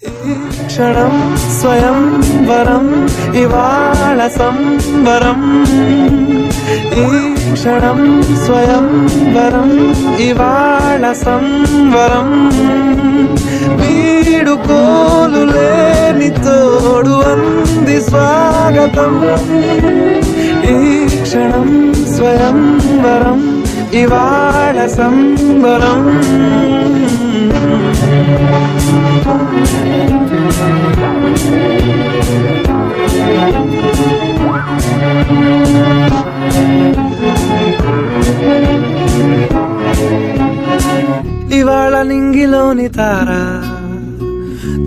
ఈ క్షణం స్వయం వరం ఇవాళ సంబరం. ఈ క్షణం స్వయం వరం ఇవాళ సంబరం. వీడుకోలు లేని తోడు అంది స్వాగతం. ఈ క్షణం స్వయం వరం ఇవాళ సంబరం. ఇవాళ నింగిలోని తార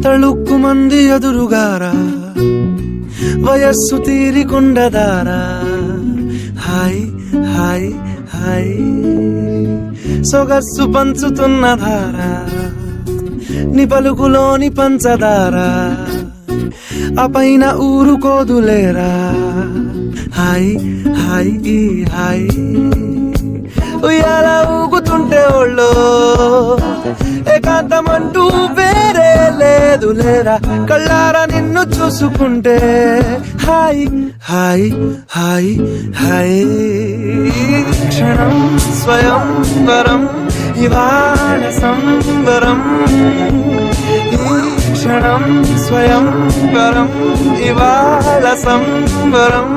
తళుక్కు మంది ఎదురుగారా, వయస్సు తీరికుండదారా. హాయ్ హాయ్ హాయ్ సొగస్సు పంచుతున్న ధార, నీ పలుకులోని పంచదార, ఆ పైన ఊరుకోదులేరా. హాయ్ హాయ్ ఈ హాయ్ ఉయ్యాల ఊగుతుంటే ఒళ్ళో ఏకాంతమంటూ వేరే లేదు లేరా. కళ్ళారా నిన్ను చూసుకుంటే హాయ్ హాయ్ హాయ్ హాయ్. క్షణం స్వయం వరం ఇవాళ సంబరం. ఈ క్షణం స్వయం వరం ఇవాళ సంబరం.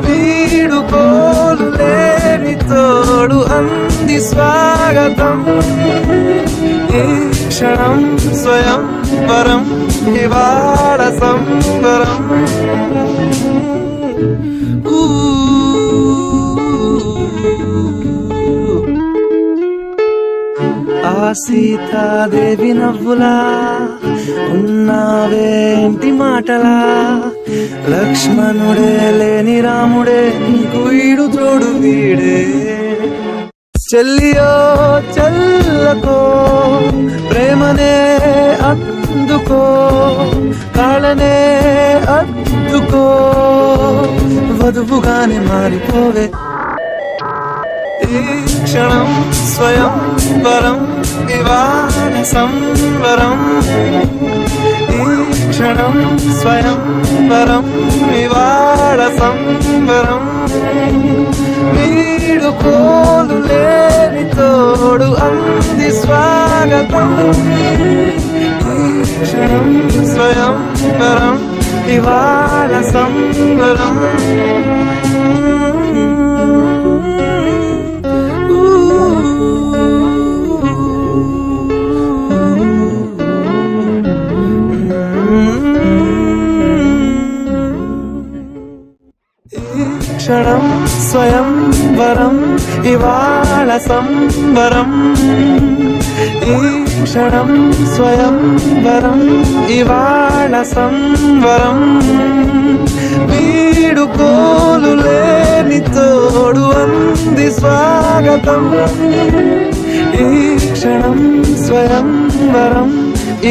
వీడుకోలు లేని తోడు అంది స్వాగతం. ఈ క్షణం స్వయం వరం ఇవాళ సంబరం. ఆ సీతాదేవి నవ్వులా ఉన్నావేంటి మాటలా, లక్ష్మణుడే లేని రాముడే నీకు వీడు తోడు వీడే. చెల్లియో చల్లకో ప్రేమనే అందుకో, కాళ్ళనే అద్దుకో, వధువుగానే మారిపోవే. ఈ క్షణం స్వయం వరం ఇవాళ సంబరం. ఈ క్షణం స్వయం వరం ఇవాళ సంబరం. వీడుకోలు లేని తోడు అంది స్వాగతం. ఈ క్షణం స్వయం వరం ఇవాళ సంబరం. క్షణం స్వయం వరం ఇవాళ సంబరం. ఈ క్షణం స్వయం వరం ఇవాళ సంబరం. వీడుకోలు లేని తోడు అంది స్వాగతం. ఈ క్షణం స్వయం వరం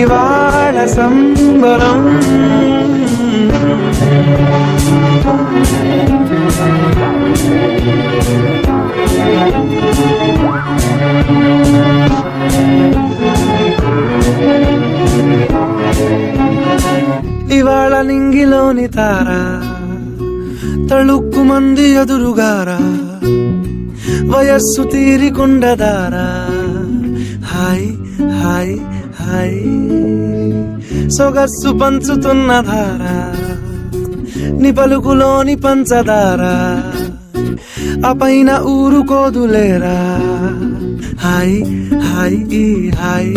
ఇవాళ సంబరం. ఇవాళ నింగిలోని తార తళుక్కు మంది ఎదురుగారా, వయస్సు తీరికుండదారా. హాయ్ హాయ్ హాయ్ సొగస్సు పంచుతున్న ధార, నీ పలుకులోని పంచదార, ఆ పైన ఊరుకోదులేరా. హాయ్ హాయ్ ఈ హాయ్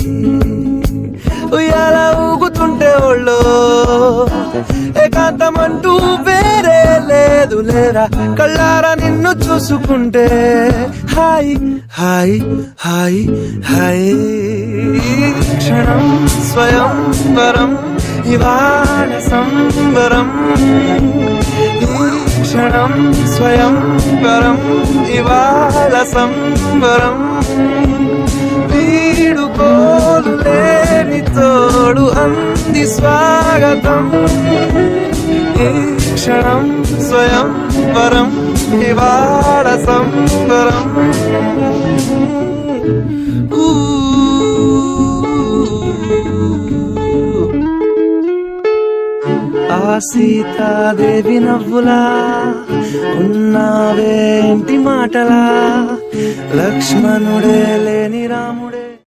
ఉయ్యాల ఊగుతుంటే ఒళ్ళో ఏకాంతమంటూ వేరే లేదు లేరా. కళ్ళారా నిన్ను చూసుకుంటే హాయ్ హాయ్ హాయ్ హాయ్. క్షణం స్వయం వరం ఇవాళ సంబరం. ఈ క్షణం స్వయం వరం ఇవాళ సంబరం. వీడుకోలు లేని తోడు అంది స్వాగతం. ఈ క్షణం స్వయం వరం ఇవాళ సంబరం. ఊ ఆ సీతాదేవి నవ్వులా ఉన్నావేంటి మాటలా లక్ష్మణుడే లేని రాముడే